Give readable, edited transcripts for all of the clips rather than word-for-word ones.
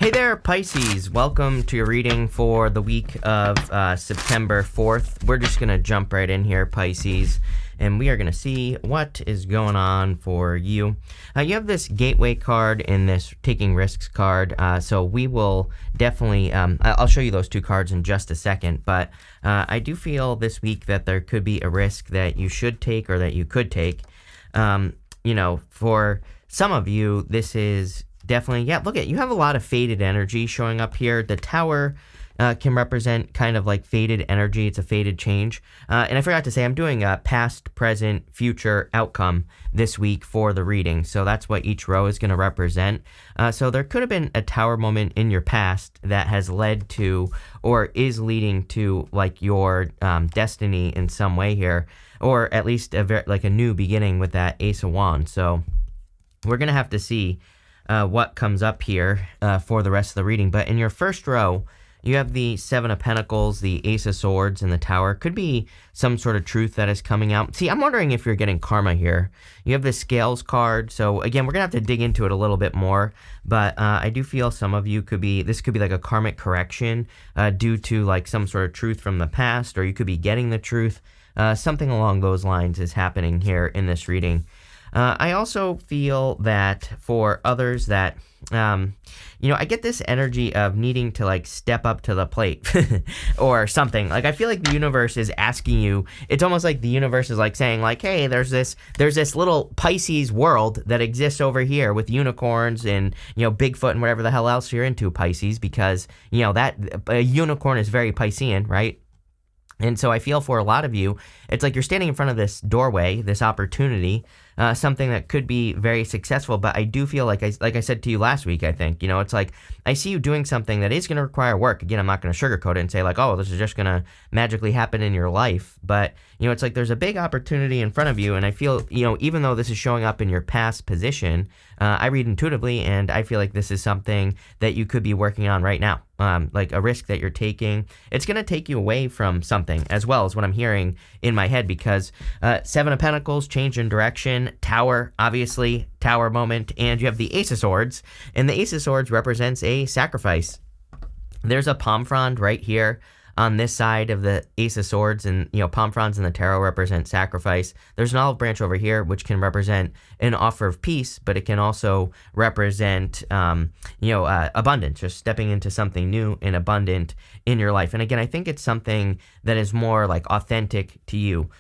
Hey there, Pisces. Welcome to your reading for the week of September 4th. We're just going to jump right in here, Pisces, and we are going to see what is going on for you. You have this gateway card and this taking risks card, so we will definitely, I'll show you those two cards in just a second, but I do feel this week that there could be a risk that you should take or that you could take. For some of you, this is definitely, look at, you have a lot of faded energy showing up here. The tower can represent kind of like faded energy. It's a faded change. And I forgot to say, I'm doing a past, present, future outcome this week for the reading. So that's what each row is going to represent. So there could have been a tower moment in your past that has led to or is leading to like your destiny in some way here, or at least a new beginning with that Ace of Wands. So we're going to have to see what comes up here for the rest of the reading. But in your first row, you have the Seven of Pentacles, the Ace of Swords, and the Tower. Could be some sort of truth that is coming out. See, I'm wondering if you're getting karma here. You have the Scales card. So again, we're going to have to dig into it a little bit more. But I do feel some of you this could be like a karmic correction due to like some sort of truth from the past, or you could be getting the truth. Something along those lines is happening here in this reading. I also feel that for others that, I get this energy of needing to like step up to the plate or something. Like, I feel like the universe is asking you, it's almost like the universe is like saying like, hey, there's this little Pisces world that exists over here with unicorns and, Bigfoot and whatever the hell else you're into, Pisces, because, that a unicorn is very Piscean, right? And so I feel for a lot of you, it's like you're standing in front of this doorway, this opportunity, something that could be very successful. But I do feel like I said to you last week, I think, it's like I see you doing something that is going to require work. Again, I'm not going to sugarcoat it and say like, oh, this is just going to magically happen in your life. But, it's like there's a big opportunity in front of you. And I feel, even though this is showing up in your past position, I read intuitively, and I feel like this is something that you could be working on right now. Like a risk that you're taking. It's going to take you away from something as well, as what I'm hearing in my head, because Seven of Pentacles, change in direction, Tower, obviously, Tower moment, and you have the Ace of Swords, and the Ace of Swords represents a sacrifice. There's a palm frond right here on this side of the Ace of Swords, and, palm fronds in the tarot represent sacrifice. There's an olive branch over here, which can represent an offer of peace, but it can also represent, abundance, just stepping into something new and abundant in your life. And again, I think it's something that is more like authentic to you.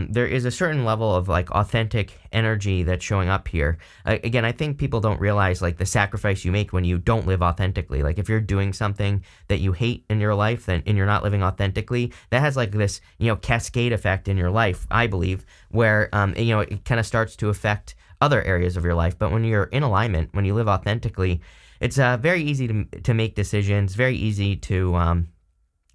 There is a certain level of like authentic energy that's showing up here. Again, I think people don't realize like the sacrifice you make when you don't live authentically. Like if you're doing something that you hate in your life and you're not living authentically, that has like this, cascade effect in your life, I believe, where, it kind of starts to affect other areas of your life. But when you're in alignment, when you live authentically, it's very easy to make decisions, very easy to,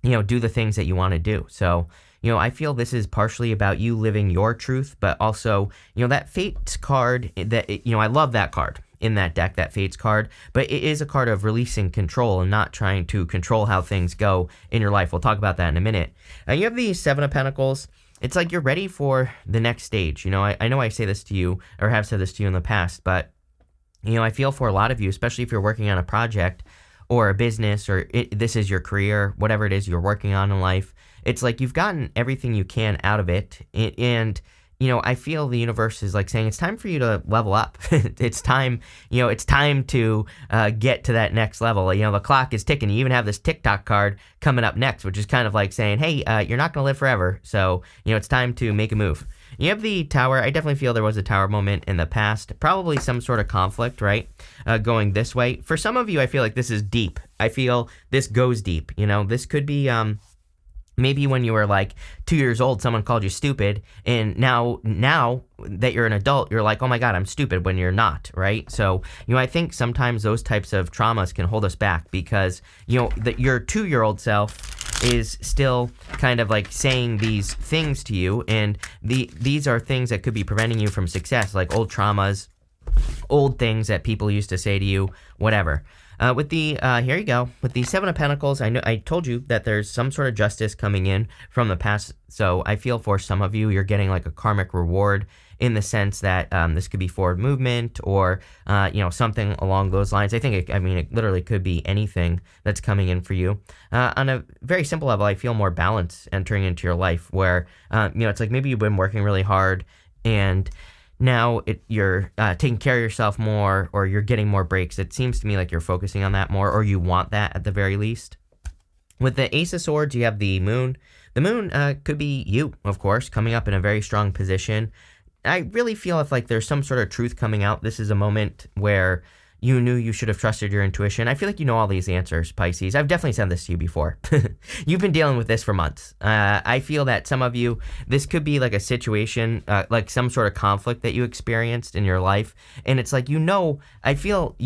do the things that you want to do. So, I feel this is partially about you living your truth, but also, that Fates card, I love that card in that deck, that Fates card, but it is a card of releasing control and not trying to control how things go in your life. We'll talk about that in a minute. You have the Seven of Pentacles. It's like you're ready for the next stage. I know I say this to you or have said this to you in the past, but, I feel for a lot of you, especially if you're working on a project or a business or this is your career, whatever it is you're working on in life, it's like you've gotten everything you can out of it. And, I feel the universe is like saying it's time for you to level up. It's time, it's time to get to that next level. The clock is ticking. You even have this TikTok card coming up next, which is kind of like saying, hey, you're not going to live forever. So, it's time to make a move. You have the Tower. I definitely feel there was a Tower moment in the past. Probably some sort of conflict, right? Going this way. For some of you, I feel like this is deep. I feel this goes deep. This could be maybe when you were like 2 years old, someone called you stupid, and now that you're an adult, you're like, oh my God, I'm stupid, when you're not, right? So, I think sometimes those types of traumas can hold us back because, that your 2-year-old self is still kind of like saying these things to you, and these are things that could be preventing you from success, like old traumas, old things that people used to say to you, whatever. With the, here you go, with the Seven of Pentacles, I told you that there's some sort of justice coming in from the past, so I feel for some of you, you're getting like a karmic reward in the sense that this could be forward movement or, something along those lines. I think, it literally could be anything that's coming in for you. On a very simple level, I feel more balance entering into your life where, it's like maybe you've been working really hard and now you're taking care of yourself more or you're getting more breaks. It seems to me like you're focusing on that more, or you want that at the very least. With the Ace of Swords, you have the Moon. The Moon could be you, of course, coming up in a very strong position. I really feel if there's some sort of truth coming out, this is a moment where you knew you should have trusted your intuition. I feel like you know all these answers, Pisces. I've definitely said this to you before. You've been dealing with this for months. I feel that some of you, this could be like a situation, like some sort of conflict that you experienced in your life. And it's like, I feel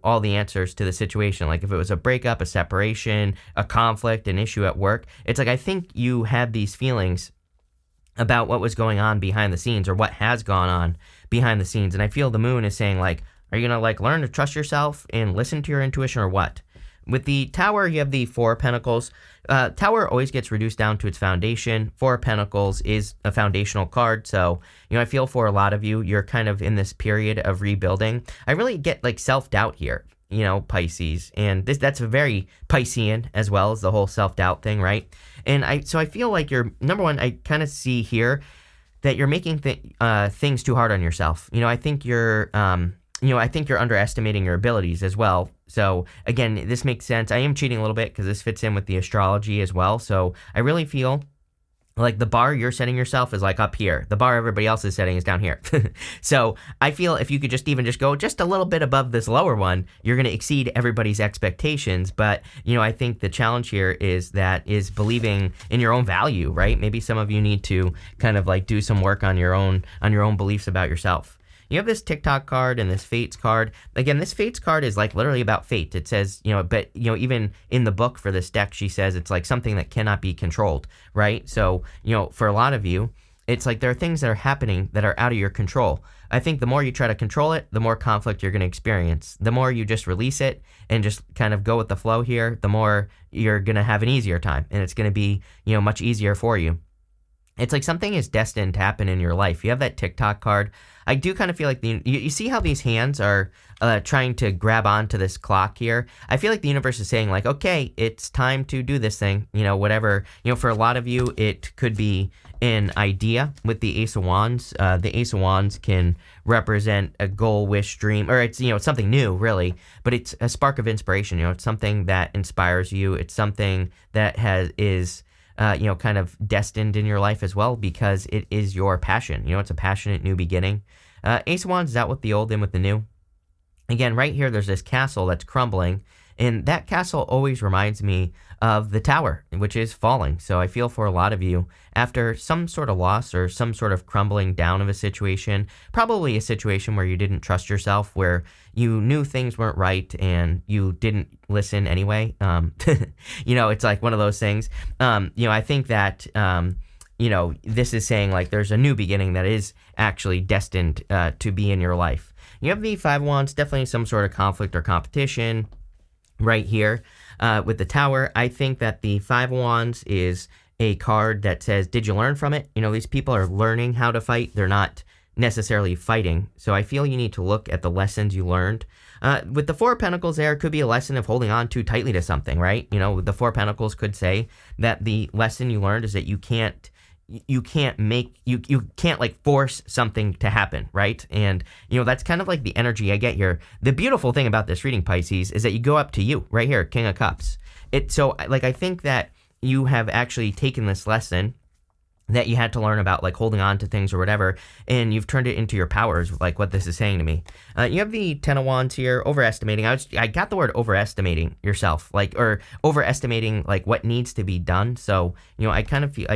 all the answers to the situation. Like if it was a breakup, a separation, a conflict, an issue at work, it's like I think you had these feelings about what was going on behind the scenes or what has gone on behind the scenes. And I feel the Moon is saying are you going to learn to trust yourself and listen to your intuition or what? With the Tower, you have the Four of Pentacles. Tower always gets reduced down to its foundation. Four of Pentacles is a foundational card. So, I feel for a lot of you, you're kind of in this period of rebuilding. I really get self-doubt here, Pisces. And that's a very Piscean as well as the whole self-doubt thing, right? And I feel like you're, number one, I kind of see here that you're making things too hard on yourself. I think you're underestimating your abilities as well. So again, this makes sense. I am cheating a little bit because this fits in with the astrology as well. So I really feel like the bar you're setting yourself is up here. The bar everybody else is setting is down here. So I feel if you could just go just a little bit above this lower one, you're going to exceed everybody's expectations. But, I think the challenge here is believing in your own value, right? Maybe some of you need to kind of do some work on your own beliefs about yourself. You have this TikTok card and this Fates card. Again, this Fates card is literally about fate. It says, but even in the book for this deck, she says it's something that cannot be controlled, right? So, for a lot of you, it's there are things that are happening that are out of your control. I think the more you try to control it, the more conflict you're going to experience. The more you just release it and just kind of go with the flow here, the more you're going to have an easier time. And it's going to be, much easier for you. It's something is destined to happen in your life. You have that TikTok card. I do kind of feel like you see how these hands are trying to grab onto this clock here. I feel like the universe is saying okay, it's time to do this thing. Whatever. For a lot of you, it could be an idea with the Ace of Wands. The Ace of Wands can represent a goal, wish, dream, or it's something new, really. But it's a spark of inspiration. It's something that inspires you. It's something that is kind of destined in your life as well because it is your passion. It's a passionate new beginning. Ace of Wands is out with the old, in with the new. Again, right here, there's this castle that's crumbling, and that castle always reminds me of the tower, which is falling. So I feel for a lot of you, after some sort of loss or some sort of crumbling down of a situation, probably a situation where you didn't trust yourself, where you knew things weren't right and you didn't listen anyway. It's one of those things. I think that, this is saying there's a new beginning that is actually destined to be in your life. You have the Five of Wands, definitely some sort of conflict or competition right here. With the Tower, I think that the Five of Wands is a card that says, did you learn from it? These people are learning how to fight. They're not necessarily fighting. So I feel you need to look at the lessons you learned. With the Four of Pentacles there, it could be a lesson of holding on too tightly to something, right? The Four of Pentacles could say that the lesson you learned is that you can't force something to happen, right? And that's kind of the energy I get here. The beautiful thing about this reading, Pisces, is that you go up to you right here, King of Cups. I think that you have actually taken this lesson that you had to learn about holding on to things or whatever, and you've turned it into your powers, what this is saying to me. You have the Ten of Wands here, overestimating. I got the word overestimating yourself, or overestimating what needs to be done. So I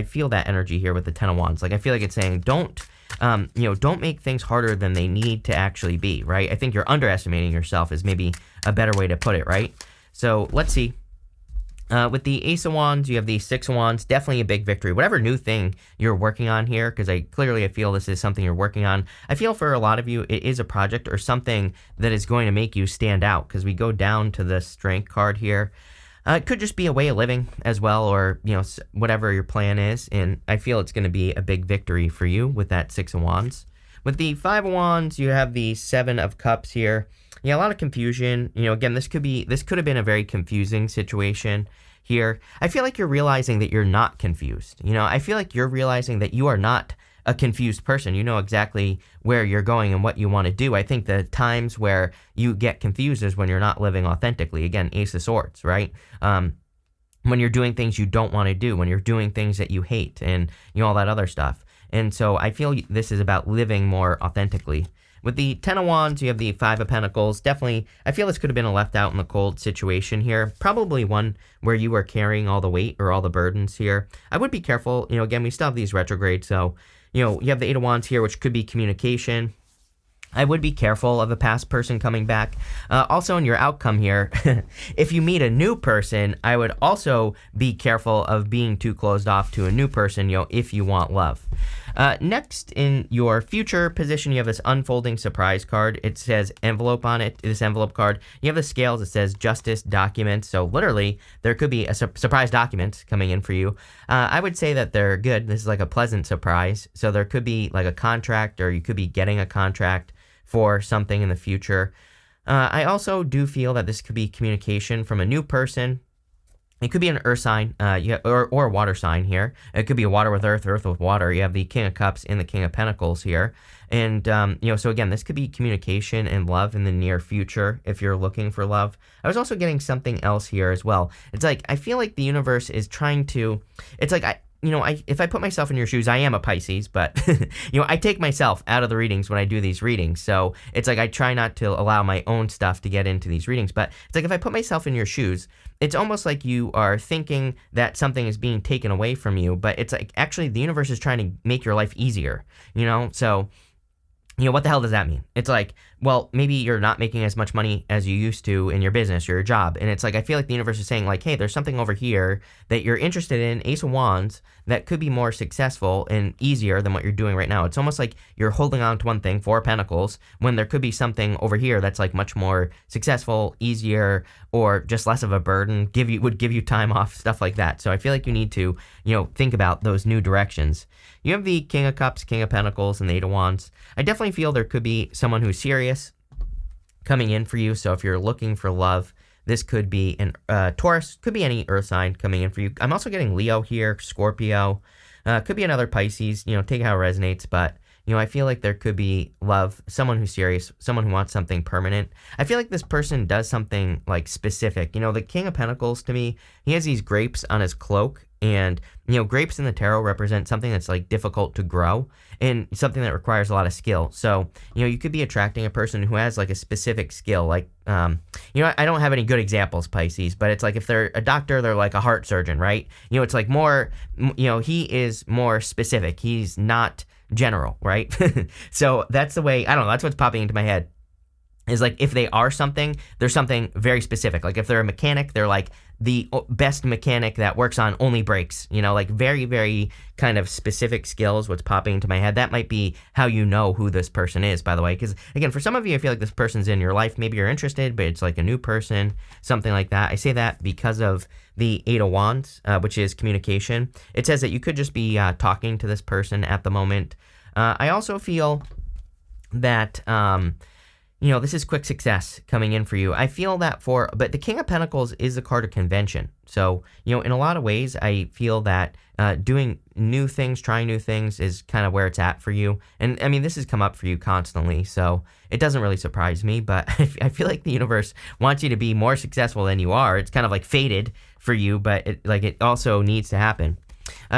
feel that energy here with the Ten of Wands. I feel like it's saying don't make things harder than they need to actually be, right? I think you're underestimating yourself is maybe a better way to put it, right? So let's see. With the Ace of Wands, you have the Six of Wands, definitely a big victory. Whatever new thing you're working on here, because I feel this is something you're working on. I feel for a lot of you, it is a project or something that is going to make you stand out, because we go down to the Strength card here. It could just be a way of living as well, or, whatever your plan is. And I feel it's going to be a big victory for you with that Six of Wands. With the Five of Wands, you have the Seven of Cups here. Yeah, a lot of confusion. Again, this could have been a very confusing situation here. I feel like you're realizing that you're not confused. I feel like you're realizing that you are not a confused person. You know exactly where you're going and what you want to do. I think the times where you get confused is when you're not living authentically. Again, Ace of Swords, right? When you're doing things you don't want to do, when you're doing things that you hate, and all that other stuff. And so I feel this is about living more authentically. With the Ten of Wands, you have the Five of Pentacles. Definitely, I feel this could have been a left out in the cold situation here. Probably one where you are carrying all the weight or all the burdens here. I would be careful. Again, we still have these retrogrades, so you have the Eight of Wands here, which could be communication. I would be careful of a past person coming back. Also, in your outcome here, if you meet a new person, I would also be careful of being too closed off to a new person, if you want love. Next, in your future position, you have this unfolding surprise card. It says envelope on it, this envelope card. You have the scales. It says justice documents. So literally, there could be a surprise document coming in for you. I would say that they're good. This is like a pleasant surprise. So there could be like a contract, or you could be getting a contract for something in the future. I also do feel that this could be communication from a new person. It could be an earth sign, or a water sign here. It could be a water with earth, earth with water. You have the King of Cups and the King of Pentacles here. And, so again, this could be communication and love in the near future if you're looking for love. I was also getting something else here as well. It's like, I feel like the universe is trying to, it's like, if I put myself in your shoes, I am a Pisces, but, I take myself out of the readings when I do these readings. So it's like I try not to allow my own stuff to get into these readings. But it's like if I put myself in your shoes, it's almost like you are thinking that something is being taken away from you. But it's like actually the universe is trying to make your life easier, So what the hell does that mean? It's like, well, maybe you're not making as much money as you used to in your business or your job. And it's like, I feel like the universe is saying like, hey, there's something over here that you're interested in, Ace of Wands, that could be more successful and easier than what you're doing right now. It's almost like you're holding on to one thing, Four of Pentacles, when there could be something over here that's like much more successful, easier, or just less of a burden, would give you time off, stuff like that. So I feel like you need to, think about those new directions. You have the King of Cups, King of Pentacles, and the Eight of Wands. I definitely feel there could be someone who's serious coming in for you. So if you're looking for love, this could be an Taurus, could be any earth sign coming in for you. I'm also getting Leo here, Scorpio, could be another Pisces, take how it resonates. But, I feel like there could be love, someone who's serious, someone who wants something permanent. I feel like this person does something like specific. The King of Pentacles, to me, he has these grapes on his cloak. And, grapes in the tarot represent something that's like difficult to grow and something that requires a lot of skill. So, you could be attracting a person who has like a specific skill. Like, I don't have any good examples, Pisces, but it's like if they're a doctor, they're like a heart surgeon, right? It's like more, he is more specific. He's not general, right? So that's the way, I don't know, that's what's popping into my head. Is like if they are something, they're something very specific. Like if they're a mechanic, they're like the best mechanic that works on only brakes, like very, very kind of specific skills, what's popping into my head. That might be how you know who this person is, by the way. Because again, for some of you, I feel like this person's in your life. Maybe you're interested, but it's like a new person, something like that. I say that because of the Eight of Wands, which is communication. It says that you could just be talking to this person at the moment. I also feel that... this is quick success coming in for you. I feel that but the King of Pentacles is a card of convention. So, in a lot of ways, I feel that doing new things, trying new things is kind of where it's at for you. And I mean, this has come up for you constantly, so it doesn't really surprise me, but I feel like the universe wants you to be more successful than you are. It's kind of like fated for you, but it also needs to happen.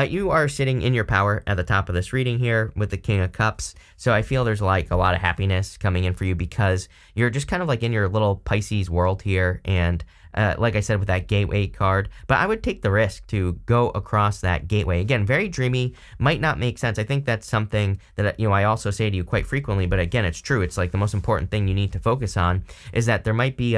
You are sitting in your power at the top of this reading here with the King of Cups. So I feel there's like a lot of happiness coming in for you because you're just kind of like in your little Pisces world here. And like I said, with that gateway card, but I would take the risk to go across that gateway. Again, very dreamy, might not make sense. I think that's something that, I also say to you quite frequently, but again, it's true. It's like the most important thing you need to focus on is that there might be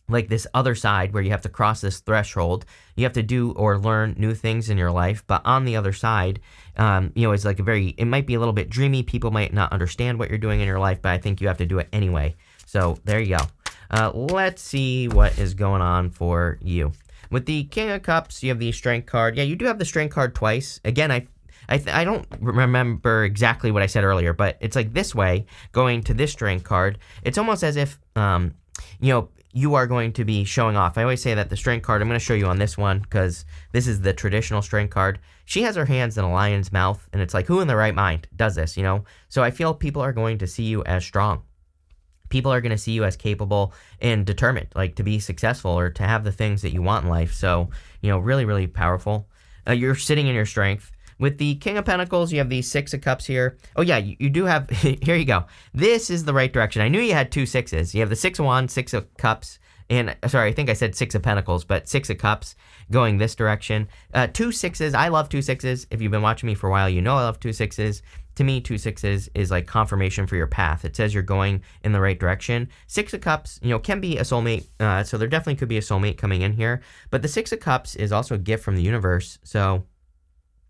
like this other side where you have to cross this threshold. You have to do or learn new things in your life, but on the other side, it's like it might be a little bit dreamy. People might not understand what you're doing in your life, but I think you have to do it anyway. So there you go. Let's see what is going on for you. With the King of Cups, you have the Strength card. Yeah, you do have the Strength card twice. Again, I don't remember exactly what I said earlier, but it's like this way, going to this strength card, it's almost as if, you are going to be showing off. I always say that the strength card, I'm going to show you on this one because this is the traditional strength card. She has her hands in a lion's mouth, and it's like, who in their right mind does this, So I feel people are going to see you as strong. People are going to see you as capable and determined, like to be successful or to have the things that you want in life. So, really, really powerful. You're sitting in your strength. With the King of Pentacles, you have the Six of Cups here. Oh yeah, you do have, here you go. This is the right direction. I knew you had two sixes. You have the Six of Wands, Six of Cups, and sorry, I think I said Six of Pentacles, but Six of Cups going this direction. Two sixes, I love two sixes. If you've been watching me for a while, you know I love two sixes. To me, two sixes is like confirmation for your path. It says you're going in the right direction. Six of Cups, can be a soulmate. So there definitely could be a soulmate coming in here. But the Six of Cups is also a gift from the universe. So,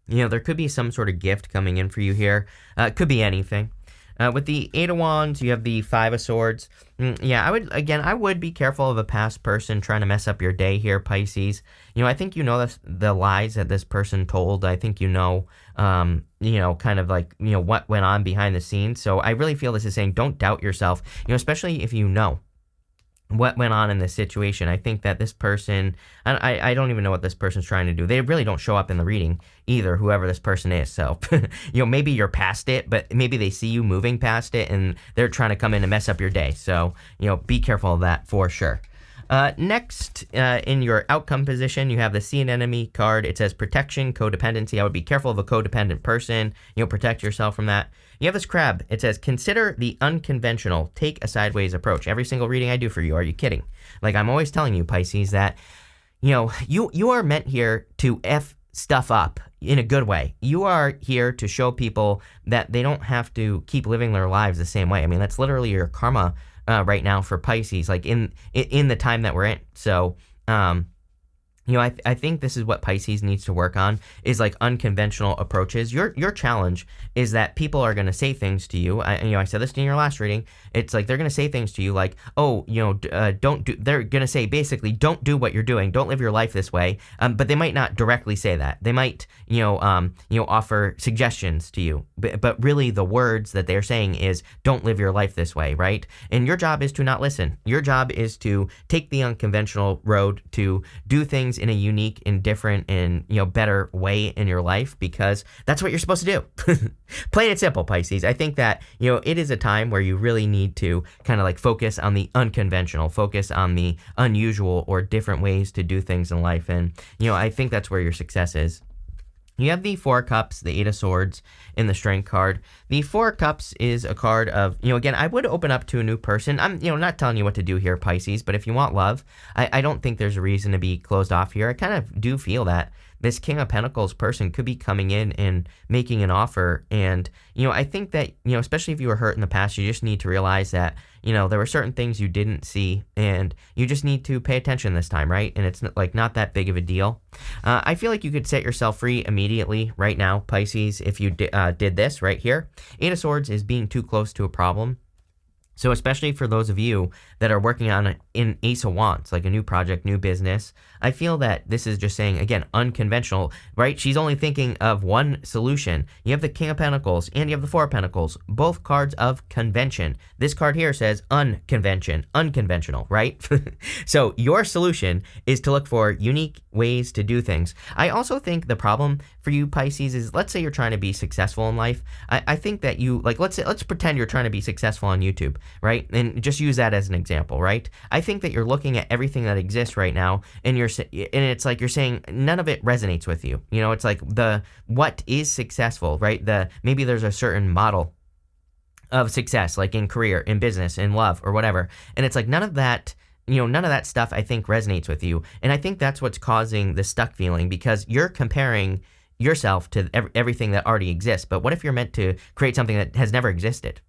there could be some sort of gift coming in for you here. It could be anything. With the Eight of Wands, you have the Five of Swords. I would be careful of a past person trying to mess up your day here, Pisces. I think the lies that this person told. I think kind of like, what went on behind the scenes. So I really feel this is saying don't doubt yourself, especially if you know what went on in this situation. I think that this person, I don't even know what this person's trying to do. They really don't show up in the reading either, whoever this person is. So, maybe you're past it, but maybe they see you moving past it and they're trying to come in and mess up your day. So, be careful of that for sure. Next, in your outcome position, you have the See an Enemy card. It says protection, codependency. I would be careful of a codependent person. Protect yourself from that. You have this Crab. It says consider the unconventional. Take a sideways approach. Every single reading I do for you. Are you kidding? Like I'm always telling you, Pisces, that you are meant here to F stuff up in a good way. You are here to show people that they don't have to keep living their lives the same way. I mean, that's literally your karma right now for Pisces, like in the time that we're in. So, I think this is what Pisces needs to work on is like unconventional approaches. Your challenge is that people are going to say things to you. I said this in your last reading. It's like they're going to say things to you like, don't do. They're going to say basically, don't do what you're doing. Don't live your life this way. But they might not directly say that. They might, offer suggestions to you. But really, the words that they're saying is, don't live your life this way, right? And your job is to not listen. Your job is to take the unconventional road, to do things in a unique and different and better way in your life, because that's what you're supposed to do. Plain and simple, Pisces. I think that it is a time where you really need to kind of like focus on the unconventional, focus on the unusual or different ways to do things in life, and I think that's where your success is. You have the Four of Cups, the Eight of Swords in the Strength card. The Four of Cups is a card of, again, I would open up to a new person. I'm, not telling you what to do here, Pisces, but if you want love, I don't think there's a reason to be closed off here. I kind of do feel that this King of Pentacles person could be coming in and making an offer. And, I think that, especially if you were hurt in the past, you just need to realize that, there were certain things you didn't see and you just need to pay attention this time, right? And it's not that big of a deal. I feel like you could set yourself free immediately right now, Pisces, if you did this right here. Eight of Swords is being too close to a problem. So especially for those of you that are working on an Ace of Wands, like a new project, new business, I feel that this is just saying, again, unconventional, right? She's only thinking of one solution. You have the King of Pentacles and you have the Four of Pentacles, both cards of convention. This card here says unconventional, right? So your solution is to look for unique ways to do things. I also think the problem for you, Pisces, is let's say you're trying to be successful in life. I think that let's pretend you're trying to be successful on YouTube, right? And just use that as an example, right? I think that you're looking at everything that exists right now and it's like you're saying none of it resonates with you. It's like what is successful, right? Maybe there's a certain model of success, like in career, in business, in love, or whatever. And it's like none of that stuff I think resonates with you. And I think that's what's causing the stuck feeling, because you're comparing yourself to everything that already exists. But what if you're meant to create something that has never existed?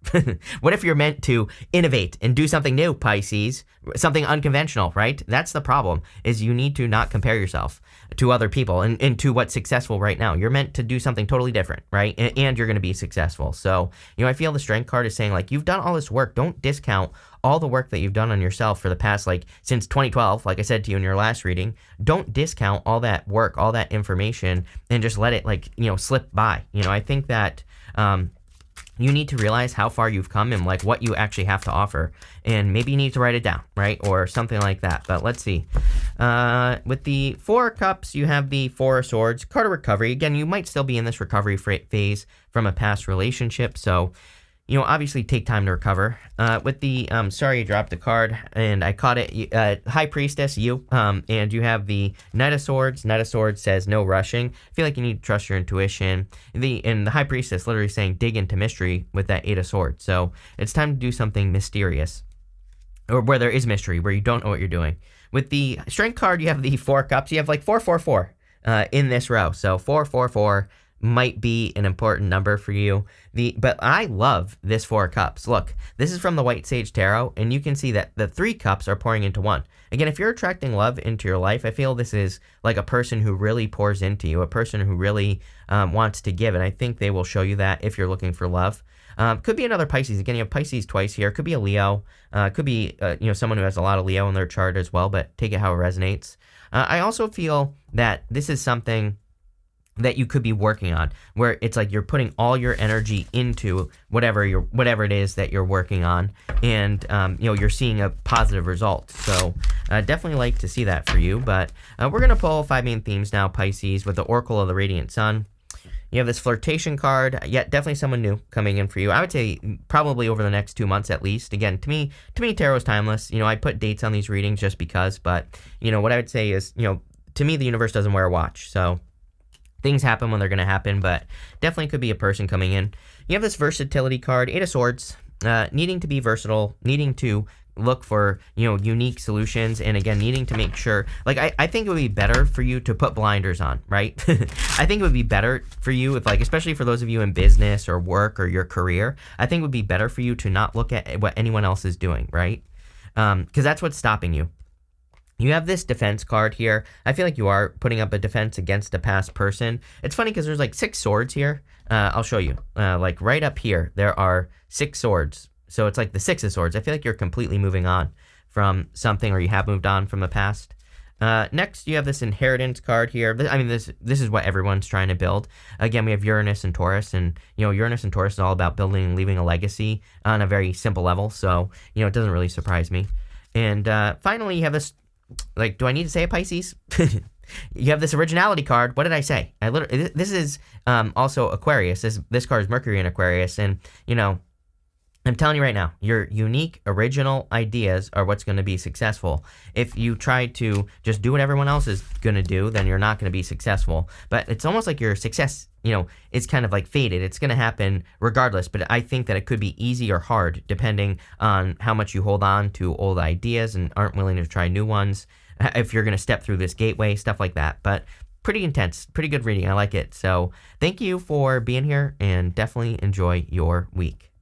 What if you're meant to innovate and do something new, Pisces, something unconventional, right? That's the problem, is you need to not compare yourself to other people and to what's successful right now. You're meant to do something totally different, right? And you're going to be successful. So, I feel the Strength card is saying like, you've done all this work. Don't discount all the work that you've done on yourself for the past, like, since 2012, like I said to you in your last reading. Don't discount all that work, all that information, and just let it, like, slip by. I think that you need to realize how far you've come and, like, what you actually have to offer. And maybe you need to write it down, right? Or something like that. But let's see. With the Four of Cups, you have the Four of Swords, card of recovery. Again, you might still be in this recovery phase from a past relationship. So, obviously take time to recover. With the, sorry, I dropped a card and I caught it. High Priestess, you. And you have the Knight of Swords. Knight of Swords says no rushing. I feel like you need to trust your intuition. And the High Priestess literally saying dig into mystery with that Eight of Swords. So it's time to do something mysterious, or where there is mystery, where you don't know what you're doing. With the Strength card, you have the Four of Cups. You have like 444 in this row. So 444 might be an important number for you. But I love this Four of Cups. Look, this is from the White Sage Tarot, and you can see that the three cups are pouring into one. Again, if you're attracting love into your life, I feel this is like a person who really pours into you, a person who really wants to give, and I think they will show you that if you're looking for love. Could be another Pisces. Again, you have Pisces twice here. Could be a Leo. Could be someone who has a lot of Leo in their chart as well, but take it how it resonates. I also feel that this is something that you could be working on, where it's like you're putting all your energy into whatever it is that you're working on, and you're seeing a positive result. So definitely like to see that for you. But we're gonna pull 5 main themes now, Pisces, with the Oracle of the Radiant Sun. You have this flirtation card. Yeah, definitely someone new coming in for you. I would say probably over the next 2 months at least. Again, to me, tarot is timeless. I put dates on these readings just because, but what I would say is, to me, the universe doesn't wear a watch. So things happen when they're going to happen, but definitely could be a person coming in. You have this versatility card, Eight of Swords, needing to be versatile, needing to look for, unique solutions, and again, needing to make sure, like, I think it would be better for you to put blinders on, right? I think it would be better for you if, like, especially for those of you in business or work or your career, I think it would be better for you to not look at what anyone else is doing, right? Because that's what's stopping you. You have this defense card here. I feel like you are putting up a defense against a past person. It's funny because there's like 6 swords here. I'll show you. Like right up here, there are 6 swords. So it's like the 6 of swords. I feel like you're completely moving on from something, or you have moved on from the past. Next, you have this inheritance card here. I mean, this is what everyone's trying to build. Again, we have Uranus and Taurus, and Uranus and Taurus is all about building and leaving a legacy on a very simple level. So it doesn't really surprise me. And finally, you have this. Like, do I need to say it, Pisces? You have this originality card. What did I say? This is also Aquarius. This card is Mercury in Aquarius, and I'm telling you right now, your unique, original ideas are what's going to be successful. If you try to just do what everyone else is going to do, then you're not going to be successful. But it's almost like your success, is kind of like faded. It's going to happen regardless, but I think that it could be easy or hard depending on how much you hold on to old ideas and aren't willing to try new ones. If you're going to step through this gateway, stuff like that. But pretty intense, pretty good reading. I like it. So thank you for being here, and definitely enjoy your week.